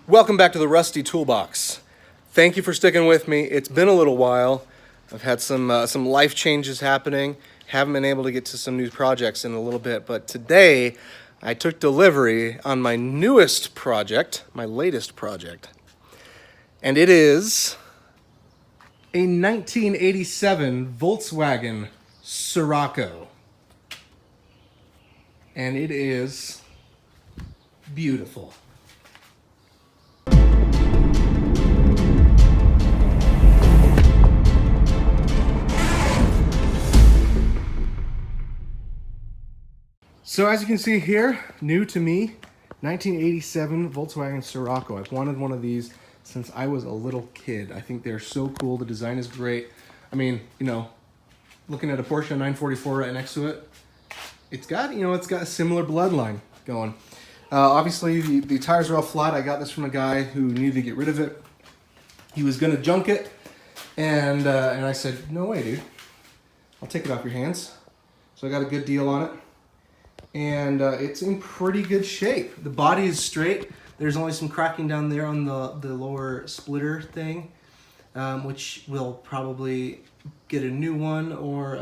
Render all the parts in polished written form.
Welcome back to the Rusty Toolbox. Thank you for sticking with me. It's been a little while. I've had some life changes happening. Haven't been able to get to some new projects in a little bit, but today I took delivery on my newest project, my latest project. And it is a 1987 Volkswagen Scirocco. And it is beautiful. So as you can see here, new to me, 1987 Volkswagen Scirocco. I've wanted one of these since I was a little kid. I think they're so cool. The design is great. I mean, you know, looking at a Porsche 944 right next to it, it's got a similar bloodline going. Obviously, the tires are all flat. I got this from a guy who needed to get rid of it. He was gonna junk it, and I said, no way, dude. I'll take it off your hands. So I got a good deal on it. And it's in pretty good shape. The body is straight. There's only some cracking down there on the lower splitter thing, which we'll probably get a new one or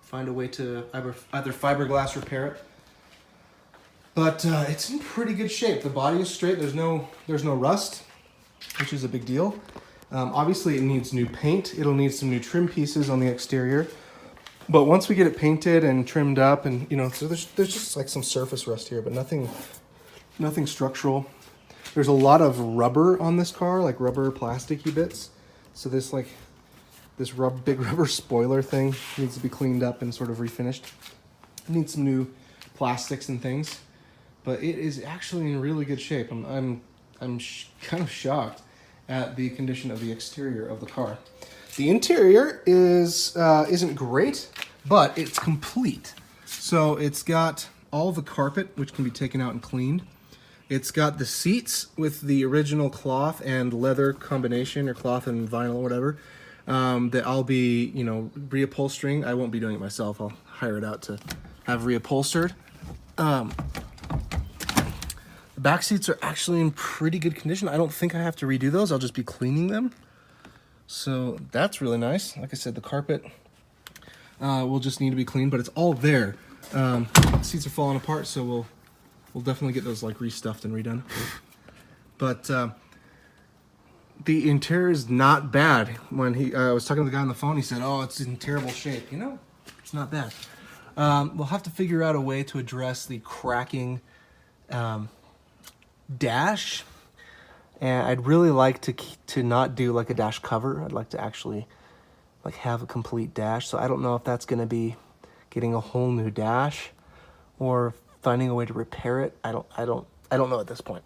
find a way to either fiberglass repair it. But it's in pretty good shape. The body is straight. There's no rust, which is a big deal. Obviously, it needs new paint. It'll need some new trim pieces on the exterior. But once we get it painted and trimmed up, and so there's just like some surface rust here, but nothing structural. There's a lot of rubber on this car, like rubber plasticky bits. So this big rubber spoiler thing needs to be cleaned up and sort of refinished. It needs some new plastics and things, but it is actually in really good shape. I'm kind of shocked at the condition of the exterior of the car. The interior isn't great, but it's complete. So it's got all the carpet, which can be taken out and cleaned. It's got the seats with the original cloth and leather combination, or cloth and vinyl, or whatever, that I'll be, reupholstering. I won't be doing it myself. I'll hire it out to have reupholstered. The back seats are actually in pretty good condition. I don't think I have to redo those. I'll just be cleaning them. So that's really nice. Like I said, the carpet will just need to be cleaned, but it's all there. The seats are falling apart, so we'll definitely get those like restuffed and redone. But the interior is not bad. When I was talking to the guy on the phone, he said, "Oh, it's in terrible shape." It's not bad. We'll have to figure out a way to address the cracking dash. And I'd really like to not do like a dash cover. I'd like to actually like have a complete dash. So I don't know if that's going to be getting a whole new dash or finding a way to repair it. I don't know at this point.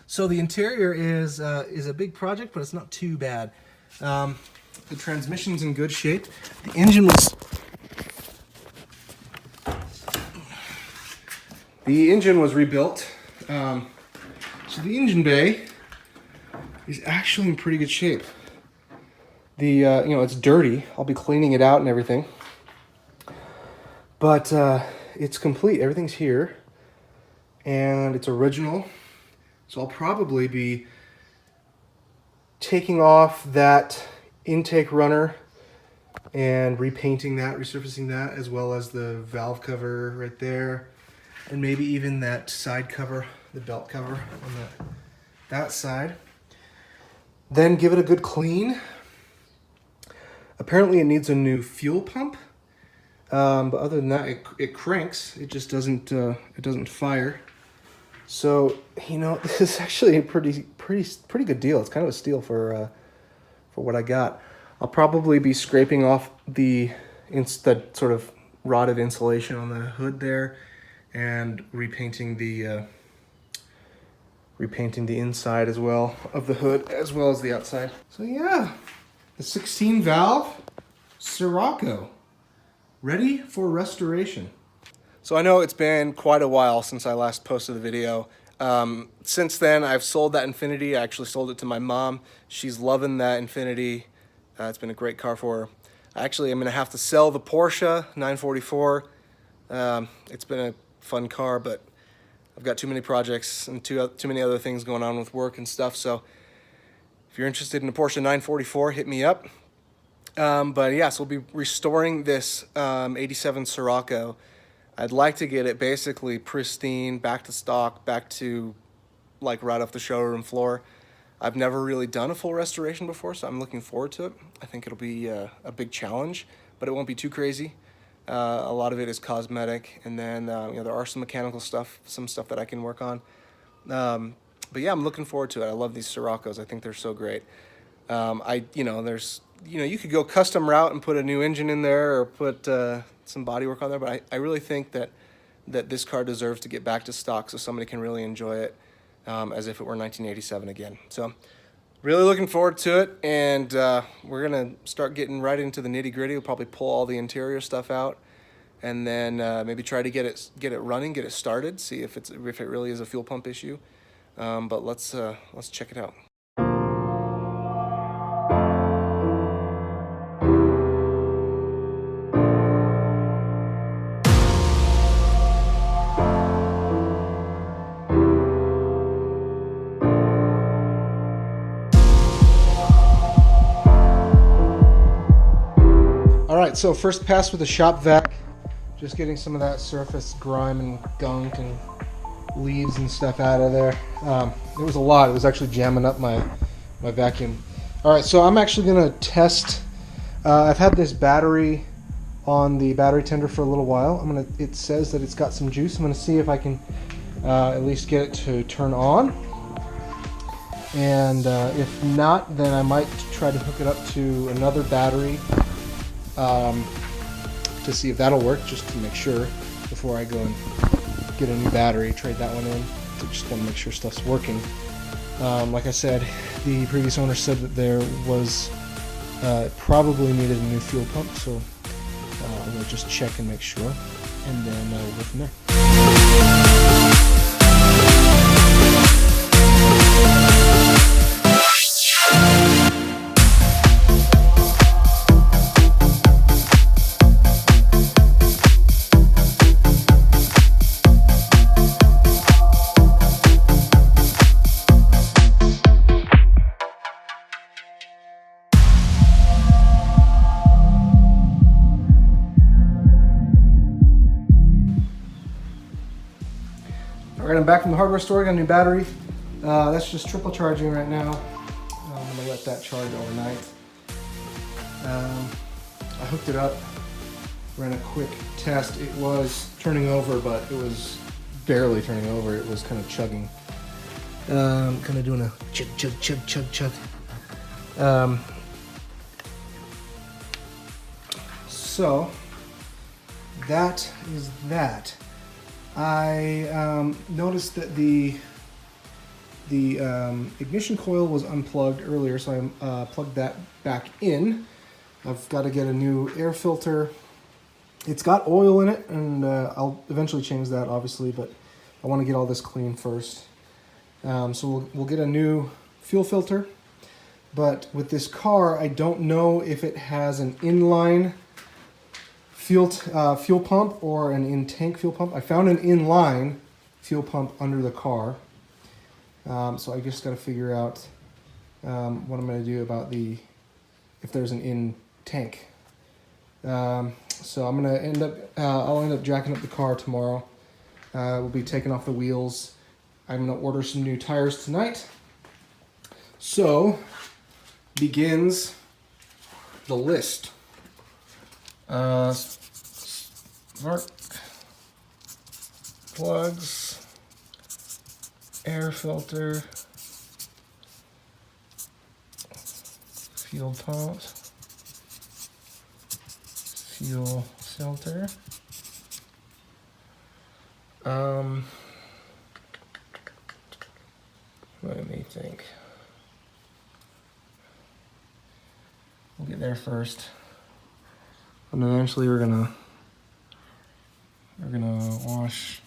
So the interior is a big project, but it's not too bad. The transmission's in good shape. The engine was rebuilt. So the engine bay is actually in pretty good shape. It's dirty. I'll be cleaning it out and everything. But it's complete. Everything's here. And it's original. So I'll probably be taking off that intake runner and repainting that, resurfacing that, as well as the valve cover right there. And maybe even that side cover, the belt cover on that side. Then give it a good clean. Apparently it needs a new fuel pump, but other than that, it cranks. It just doesn't fire. So this is actually a pretty good deal. It's kind of a steal for what I got. I'll probably be scraping off the sort of rotted insulation on the hood there, and repainting the inside as well of the hood, as well as the outside. So yeah, the 16 valve Scirocco, ready for restoration. So I know it's been quite a while since I last posted the video. Since then, I've sold that Infiniti. I actually sold it to my mom. She's loving that Infiniti. It's been a great car for her. Actually, I'm gonna have to sell the Porsche 944. It's been a fun car, but I've got too many projects and too many other things going on with work and stuff. So if you're interested in a Porsche 944, hit me up. But yes, we'll be restoring this 87 Scirocco. I'd like to get it basically pristine, back to stock, back to like right off the showroom floor. I've never really done a full restoration before, so I'm looking forward to it. I think it'll be a big challenge, but it won't be too crazy. A lot of it is cosmetic, and then you know, there are some mechanical stuff, some stuff that I can work on. But yeah, I'm looking forward to it. I love these Siroccos. I think they're so great. You could go custom route and put a new engine in there or put some bodywork on there, but I really think that this car deserves to get back to stock so somebody can really enjoy it as if it were 1987 again. So really looking forward to it, and we're gonna start getting right into the nitty gritty. We'll probably pull all the interior stuff out, and then maybe try to get it running, get it started, see if it really is a fuel pump issue. But let's check it out. Alright, so first pass with the shop vac, just getting some of that surface grime and gunk and leaves and stuff out of there. It was a lot. It was actually jamming up my vacuum. Alright, so I'm actually going to test. I've had this battery on the battery tender for a little while. It says that it's got some juice. I'm going to see if I can at least get it to turn on. And if not, then I might try to hook it up to another battery to see if that'll work, just to make sure before I go and get a new battery, trade that one in. I just want to make sure stuff's working. Like I said, the previous owner said that there was probably needed a new fuel pump, so I'm going to just check and make sure, and then we'll go from there. Alright, I'm back from the hardware store, got a new battery. That's just trickle charging right now. I'm going to let that charge overnight. I hooked it up, ran a quick test. It was turning over, but it was barely turning over. It was kind of chugging. Kind of doing a chug, chug, chug, chug, chug. So, that is that. I noticed that the ignition coil was unplugged earlier, so I plugged that back in. I've got to get a new air filter. It's got oil in it, and I'll eventually change that, obviously, but I want to get all this clean first. So we'll get a new fuel filter. But with this car, I don't know if it has an inline fuel pump or an in-tank fuel pump. I found an inline fuel pump under the car. So I just got to figure out what I'm going to do about if there's an in-tank. So I'm going to end up, I'll end up jacking up the car tomorrow. We'll be taking off the wheels. I'm going to order some new tires tonight. So begins the list. Spark plugs, air filter, fuel pump, fuel filter. Let me think. We'll get there first, and eventually we're gonna wash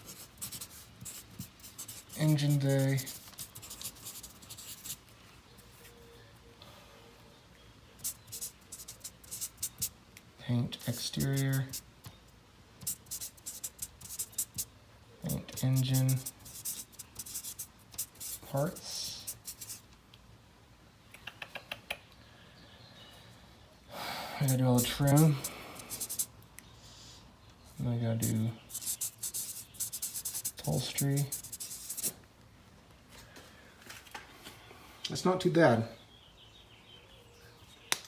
engine bay, paint exterior, paint engine, I gotta do all the trim. And I gotta do upholstery. It's not too bad.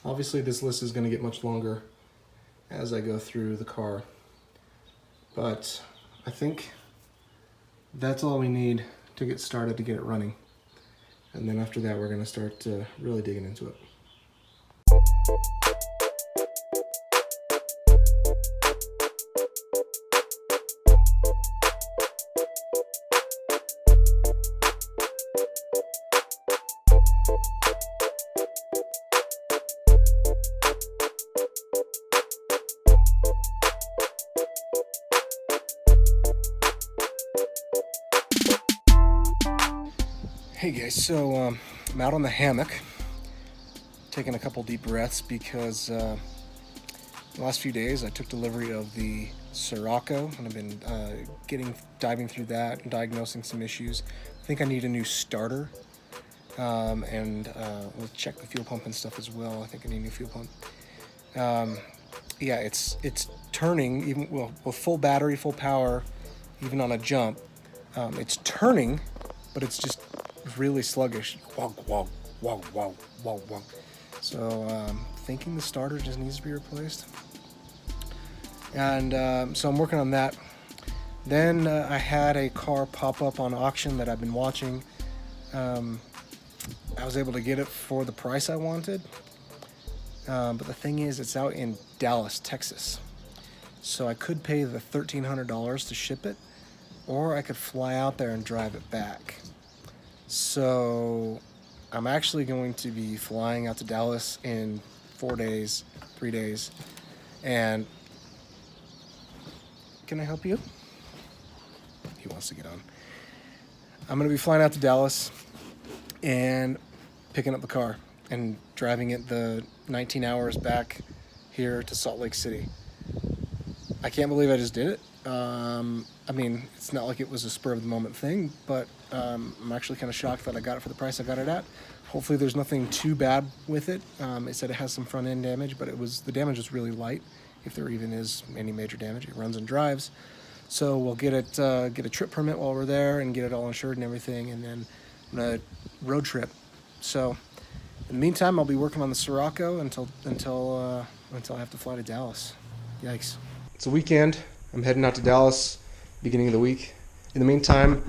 Obviously this list is going to get much longer as I go through the car, but I think that's all we need to get started to get it running. And then after that we're going to start really digging into it. Hey guys, so I'm out on the hammock, taking a couple deep breaths because the last few days I took delivery of the Scirocco and I've been diving through that and diagnosing some issues. I think I need a new starter and we'll check the fuel pump and stuff as well. I think I need a new fuel pump. Yeah, it's turning even with full battery, full power, even on a jump. It's turning, but it's just really sluggish. Wonk, wonk, wonk, wonk, wonk, wonk. So thinking the starter just needs to be replaced. And so I'm working on that. Then I had a car pop up on auction that I've been watching. I was able to get it for the price I wanted. But the thing is, it's out in Dallas, Texas. So I could pay the $1,300 to ship it, or I could fly out there and drive it back. So I'm actually going to be flying out to Dallas in 3 days. And can I help you? He wants to get on. I'm going to be flying out to Dallas and picking up the car and driving it the 19 hours back here to Salt Lake City. I can't believe I just did it. I mean, it's not like it was a spur of the moment thing, but I'm actually kind of shocked that I got it for the price I got it at. Hopefully there's nothing too bad with it. It said it has some front end damage, but the damage was really light, if there even is any major damage. It runs and drives. So we'll get a trip permit while we're there and get it all insured and everything, and then I'm gonna road trip. So in the meantime, I'll be working on the Scirocco until I have to fly to Dallas. Yikes. It's a weekend. I'm heading out to Dallas beginning of the week. In the meantime,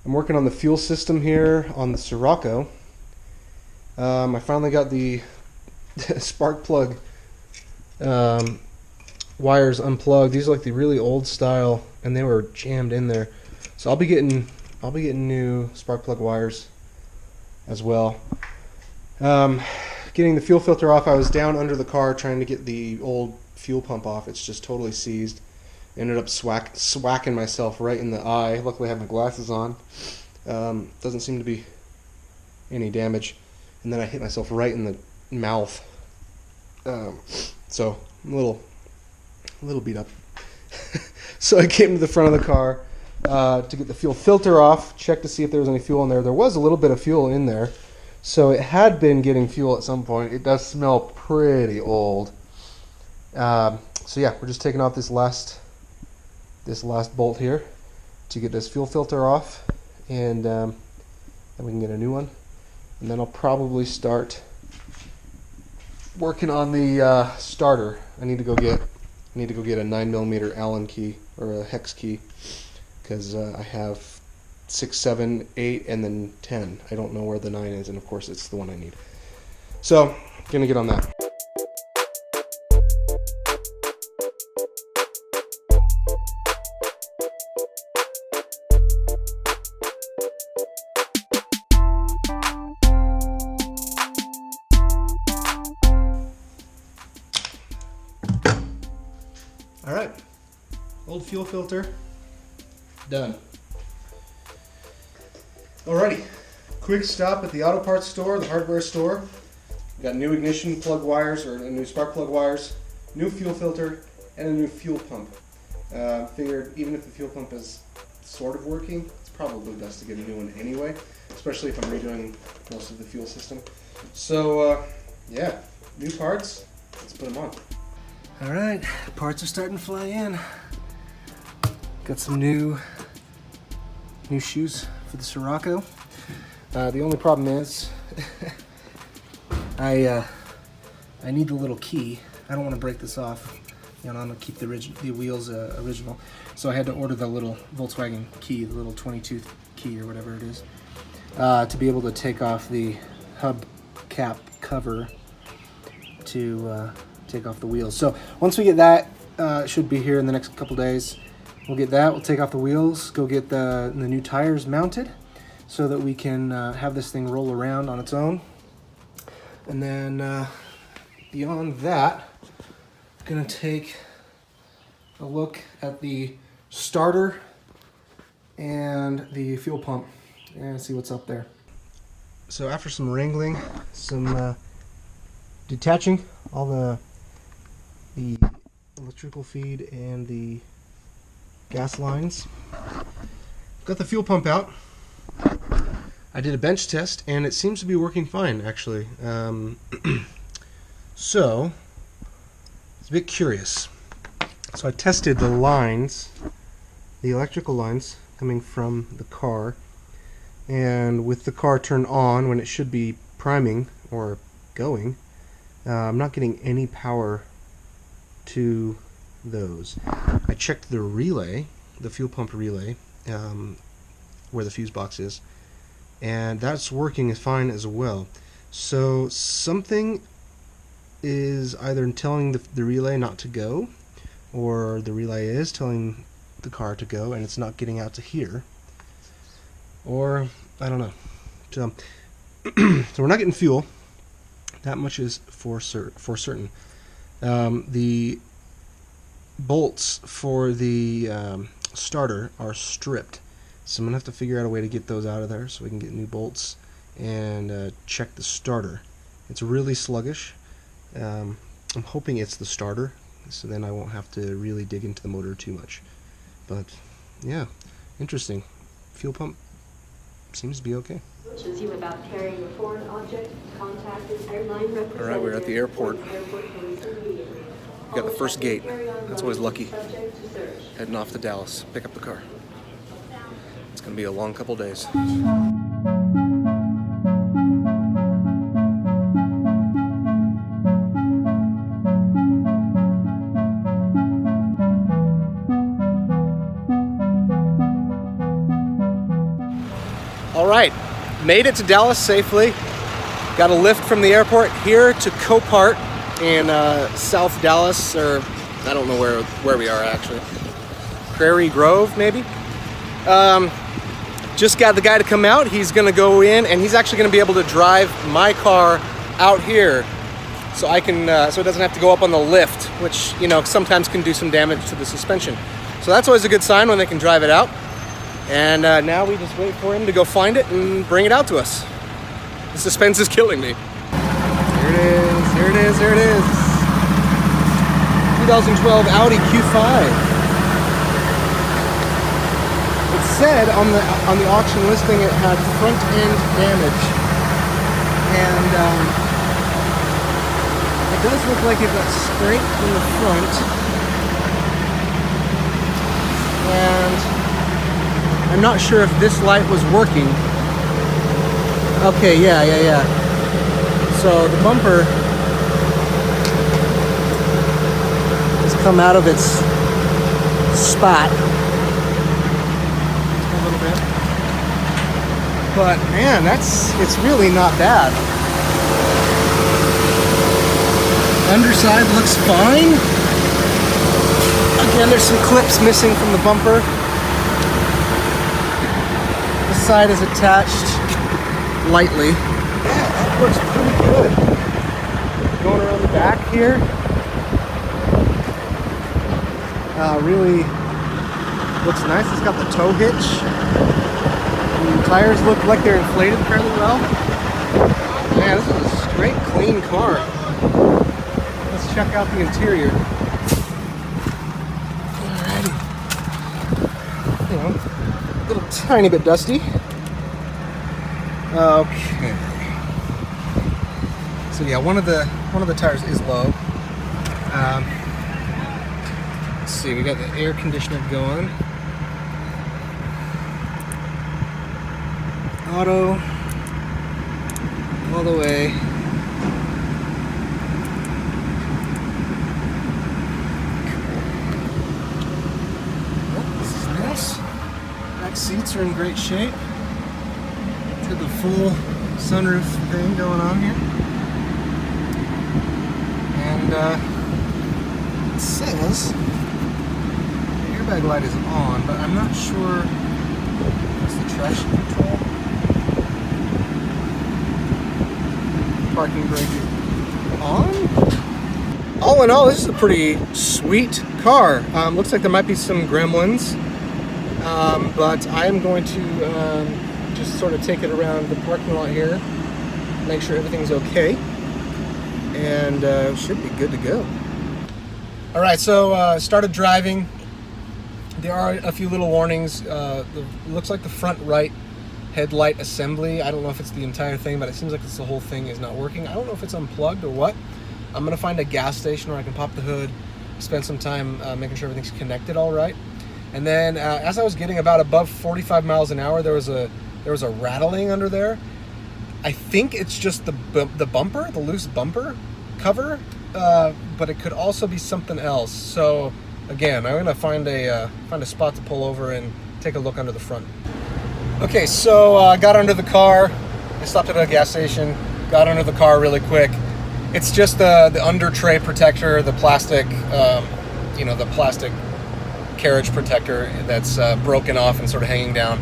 I'm working on the fuel system here on the Scirocco. I finally got the spark plug wires unplugged. These are like the really old style, and they were jammed in there. So I'll be getting new spark plug wires as well. Getting the fuel filter off. I was down under the car trying to get the old fuel pump off. It's just totally seized. Ended up swacking myself right in the eye. Luckily I have my glasses on. Doesn't seem to be any damage. And then I hit myself right in the mouth. So I'm a little beat up. So I came to the front of the car to get the fuel filter off, check to see if there was any fuel in there. There was a little bit of fuel in there. So it had been getting fuel at some point. It does smell pretty old. So yeah, we're just taking off this last bolt here to get this fuel filter off, and then we can get a new one. And then I'll probably start working on the starter. I need to go get a 9mm Allen key or a hex key, because I have 6, 7, 8, and then 10. I don't know where the 9 is, and of course it's the one I need. So gonna get on that. All right, old fuel filter done. Alrighty, quick stop at the auto parts store, the hardware store. Got new ignition plug wires, or new spark plug wires, new fuel filter, and a new fuel pump. Figured even if the fuel pump is sort of working, it's probably best to get a new one anyway, especially if I'm redoing most of the fuel system. So yeah, new parts, let's put them on. All right, parts are starting to fly in. Got some new shoes for the Scirocco. The only problem is I need the little key. I don't want to break this off. You know, I'm gonna keep the wheels original. So I had to order the little Volkswagen key, the little 22 key or whatever it is, to be able to take off the hub cap cover to take off the wheels. So once we get that, it should be here in the next couple days. We'll get that, we'll take off the wheels, go get the new tires mounted so that we can have this thing roll around on its own. And then beyond that, I'm gonna take a look at the starter and the fuel pump and see what's up there. So after some wrangling, some detaching all the electrical feed and the gas lines, got the fuel pump out. I did a bench test and it seems to be working fine, actually. So it's a bit curious. So I tested the lines, the electrical lines coming from the car, and with the car turned on when it should be priming or going, I'm not getting any power to those. I checked the relay, the fuel pump relay, where the fuse box is, and that's working fine as well. So something is either telling the relay not to go, or the relay is telling the car to go and it's not getting out to here, or I don't know. So, so we're not getting fuel. That much is for certain. The bolts for the starter are stripped, so I'm gonna have to figure out a way to get those out of there so we can get new bolts and check the starter. It's really sluggish. I'm hoping it's the starter, so then I won't have to really dig into the motor too much. But yeah, interesting. Fuel pump seems to be okay. You about carrying a foreign object, contacted airline representative. All right, we're at the airport. Got the first gate. That's always lucky. Heading off to Dallas, pick up the car. It's gonna be a long couple days. All right, made it to Dallas safely. Got a lift from the airport here to Copart in South Dallas, or I don't know where we are actually. Prairie Grove, maybe? Just got the guy to come out. He's gonna go in and he's actually gonna be able to drive my car out here so I can, so it doesn't have to go up on the lift, which, you know, sometimes can do some damage to the suspension. So that's always a good sign when they can drive it out. And now we just wait for him to go find it and bring it out to us. The suspense is killing me. Here it is, here it is, here it is. 2012 Audi Q5. It said on the auction listing it had front end damage. And it does look like it got scraped in the front. And I'm not sure if this light was working. Okay, yeah. So the bumper has come out of its spot a little bit. But man, it's really not bad. Underside looks fine. Again, there's some clips missing from the bumper. Side is attached lightly. Yeah, looks pretty good. Going around the back here, really looks nice. It's got the tow hitch. The tires look like they're inflated fairly well. Man, this is a straight clean car. Let's check out the interior. Alrighty. You know, a little tiny bit dusty. Okay. So yeah, one of the tires is low. Let's see, we got the air conditioner going. Auto all the way. Oh, this is nice. Back seats are in great shape. It's got the full sunroof thing going on here. And it says the airbag light is on, but I'm not sure. What's the traction control? Parking brake on. All in all, this is a pretty sweet car. Looks like there might be some gremlins, but I am going to just sort of take it around the parking lot here, make sure everything's okay, and should be good to go. All right, so started driving. There are a few little warnings. Looks like the front right headlight assembly, I don't know if it's the entire thing, but it seems like it's the whole thing is not working. I don't know if it's unplugged or what. I'm gonna find a gas station where I can pop the hood, spend some time making sure everything's connected all right. And then as I was getting about above 45 miles an hour, there was a rattling under there. I think it's just the bumper, the loose bumper cover, but it could also be something else. So again, I'm gonna find a spot to pull over and take a look under the front. Okay, so I got under the car. I stopped at a gas station, got under the car really quick. It's just the under tray protector, the plastic, the plastic carriage protector that's broken off and sort of hanging down.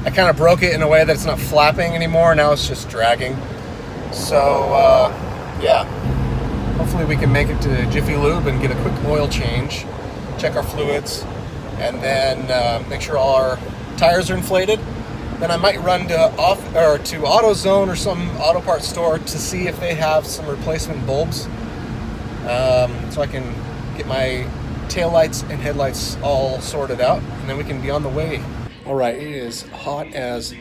I kind of broke it in a way that it's not flapping anymore. Now it's just dragging. So, yeah. Hopefully we can make it to Jiffy Lube and get a quick oil change, check our fluids, and then make sure all our tires are inflated. Then I might run to AutoZone or some auto parts store to see if they have some replacement bulbs, so I can get my taillights and headlights all sorted out, and then we can be on the way. All right, it is hot as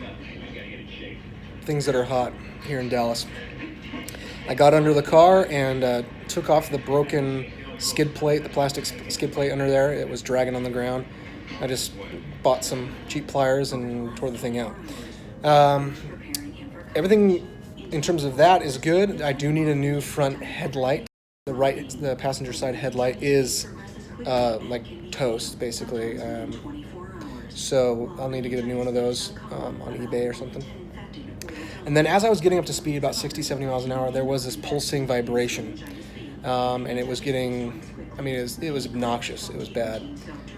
things that are hot here in Dallas. I got under the car and took off the broken skid plate, the plastic skid plate under there. It was dragging on the ground. I just bought some cheap pliers and tore the thing out. Everything in terms of that is good. I do need a new front headlight. The passenger side headlight is like toast, basically. So I'll need to get a new one of those on eBay or something. And then as I was getting up to speed, about 60, 70 miles an hour, there was this pulsing vibration. And it was getting, it was obnoxious. It was bad.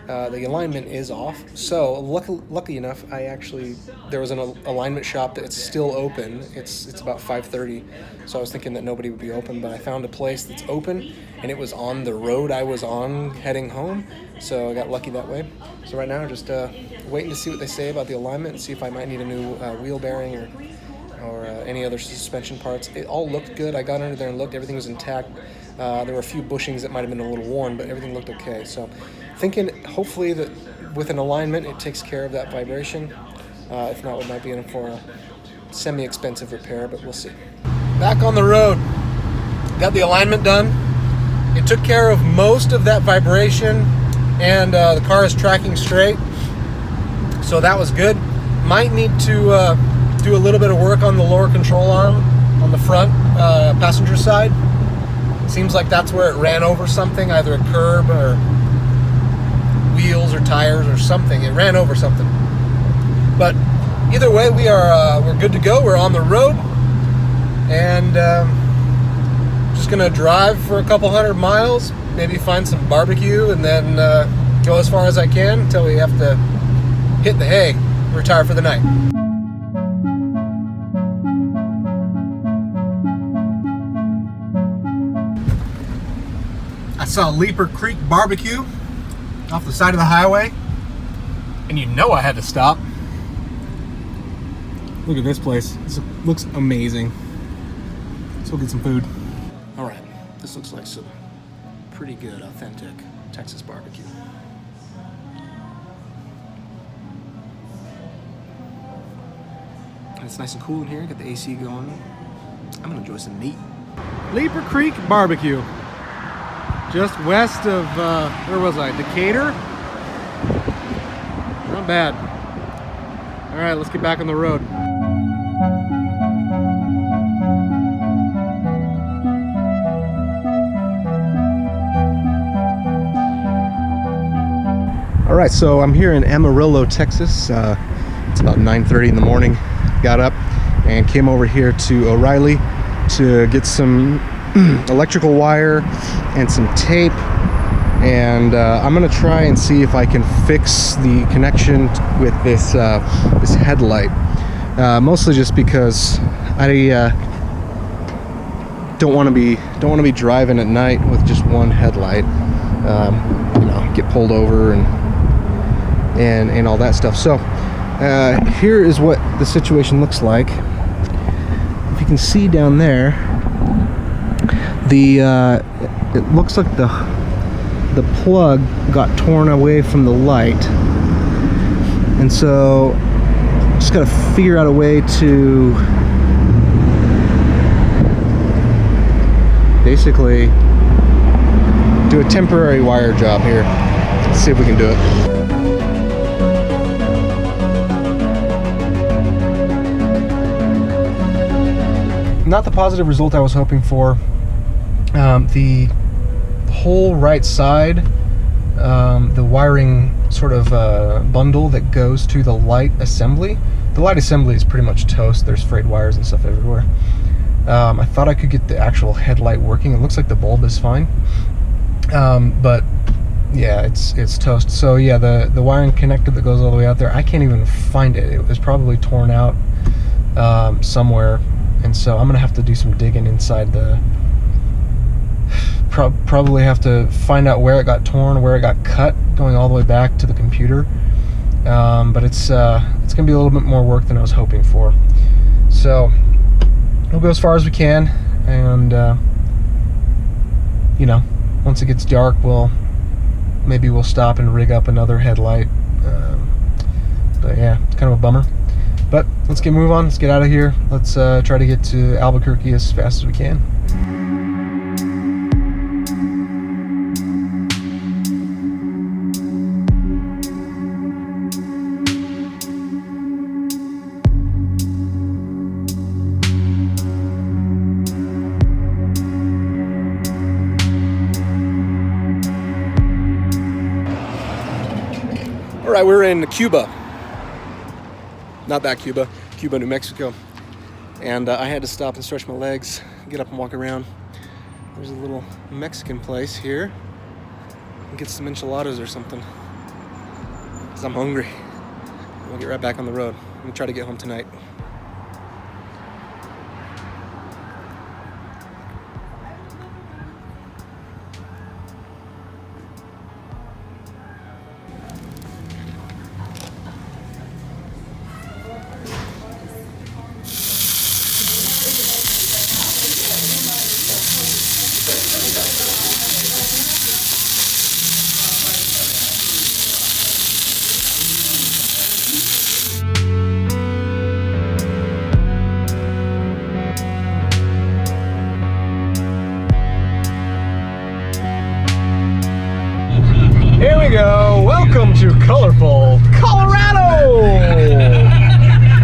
The alignment is off. So lucky enough, there was an alignment shop that's still open. It's about 5:30. So I was thinking that nobody would be open, but I found a place that's open, and it was on the road I was on heading home. So I got lucky that way. So right now, just waiting to see what they say about the alignment and see if I might need a new wheel bearing or any other suspension parts. It all looked good. I got under there and looked. Everything was intact. There were a few bushings that might have been a little worn, but everything looked okay. So thinking hopefully that with an alignment, it takes care of that vibration. If not, we might be in for a semi-expensive repair, but we'll see. Back on the road. Got the alignment done. It took care of most of that vibration, and the car is tracking straight. So that was good. Might need to do a little bit of work on the lower control arm on the front passenger side. Seems like that's where it ran over something, either a curb or wheels or tires or something. It ran over something. But either way, we're good to go. We're on the road, and just gonna drive for a couple hundred miles, maybe find some barbecue, and then go as far as I can until we have to hit the hay, retire for the night. I saw Leaper Creek Barbecue off the side of the highway, and you know I had to stop. Look at this place. This looks amazing. Let's go get some food. All right, this looks like some pretty good, authentic Texas barbecue. And it's nice and cool in here. Got the AC going. I'm gonna enjoy some meat. Leaper Creek Barbecue. Just west of, where was I? Decatur? Not bad. All right, let's get back on the road. All right, so I'm here in Amarillo, Texas. It's about 9:30 in the morning. Got up and came over here to O'Reilly to get some electrical wire and some tape, and I'm gonna try and see if I can fix the connection with this this headlight. Mostly just because I don't want to be driving at night with just one headlight. You know, get pulled over and all that stuff. So here is what the situation looks like. If you can see down there, it looks like the plug got torn away from the light, and so just gotta figure out a way to basically do a temporary wire job here. Let's see if we can do it. Not the positive result I was hoping for. The whole right side, the wiring sort of bundle that goes to the light assembly. The light assembly is pretty much toast. There's frayed wires and stuff everywhere. I thought I could get the actual headlight working. It looks like the bulb is fine, but yeah, it's toast. So yeah, the wiring connector that goes all the way out there, I can't even find it. It was probably torn out somewhere. And so I'm gonna have to do some digging inside the. Probably have to find out where it got torn, where it got cut, going all the way back to the computer. But it's gonna be a little bit more work than I was hoping for. So we'll go as far as we can, and you know, once it gets dark, maybe we'll stop and rig up another headlight. But yeah, it's kind of a bummer. But let's move on. Let's get out of here. Let's try to get to Albuquerque as fast as we can. All right, we're in Cuba. Not that Cuba, New Mexico. And I had to stop and stretch my legs, get up and walk around. There's a little Mexican place here. Get some enchiladas or something, because I'm hungry. We'll get right back on the road. I'm gonna try to get home tonight. Here we go. Welcome to colorful Colorado.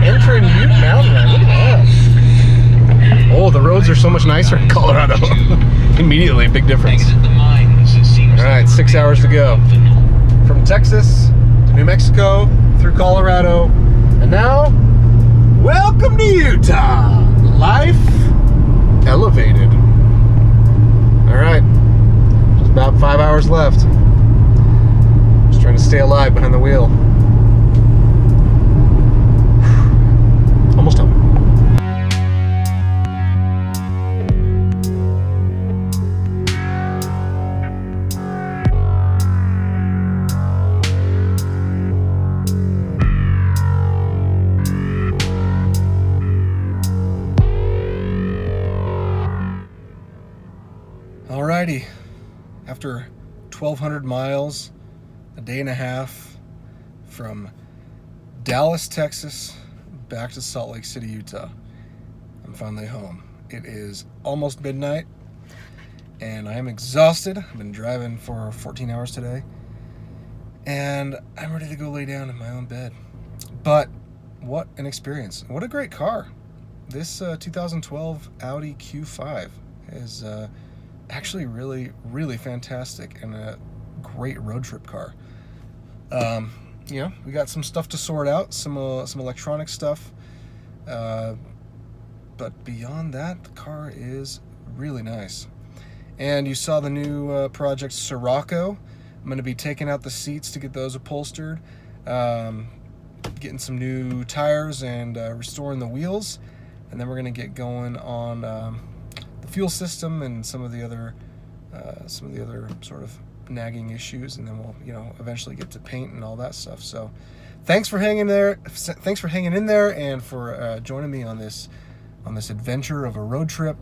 Entering Ute Mountain. Look at that. Oh, the roads are so much nicer in Colorado. Immediately, big difference. All right, 6 hours to go. From Texas to New Mexico, through Colorado, and now, welcome to Utah. Life elevated. All right, just about 5 hours left. Trying to stay alive behind the wheel. Almost home. Alrighty, after 1,200 miles, a day and a half from Dallas, Texas, back to Salt Lake City, Utah. I'm finally home. It is almost midnight, and I am exhausted. I've been driving for 14 hours today, and I'm ready to go lay down in my own bed. But what an experience. What a great car. This 2012 Audi Q5 is actually really, really fantastic and a great road trip car. You know, we got some stuff to sort out, some electronic stuff. But beyond that, the car is really nice. And you saw the new project Scirocco. I'm going to be taking out the seats to get those upholstered, getting some new tires and restoring the wheels. And then we're going to get going on the fuel system and some of the other sort of nagging issues, and then we'll, you know, eventually get to paint and all that stuff. So thanks for hanging there. Thanks for hanging in there and for joining me on this adventure of a road trip.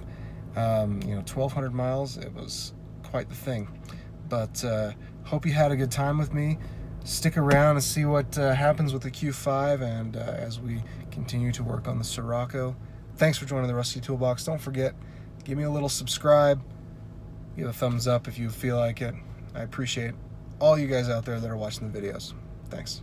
You know, 1,200 miles. It was quite the thing. But hope you had a good time with me. Stick around and see what happens with the Q5 and as we continue to work on the Scirocco. Thanks for joining the Rusty Toolbox. Don't forget, give me a little subscribe. Give a thumbs up if you feel like it. I appreciate all you guys out there that are watching the videos. Thanks.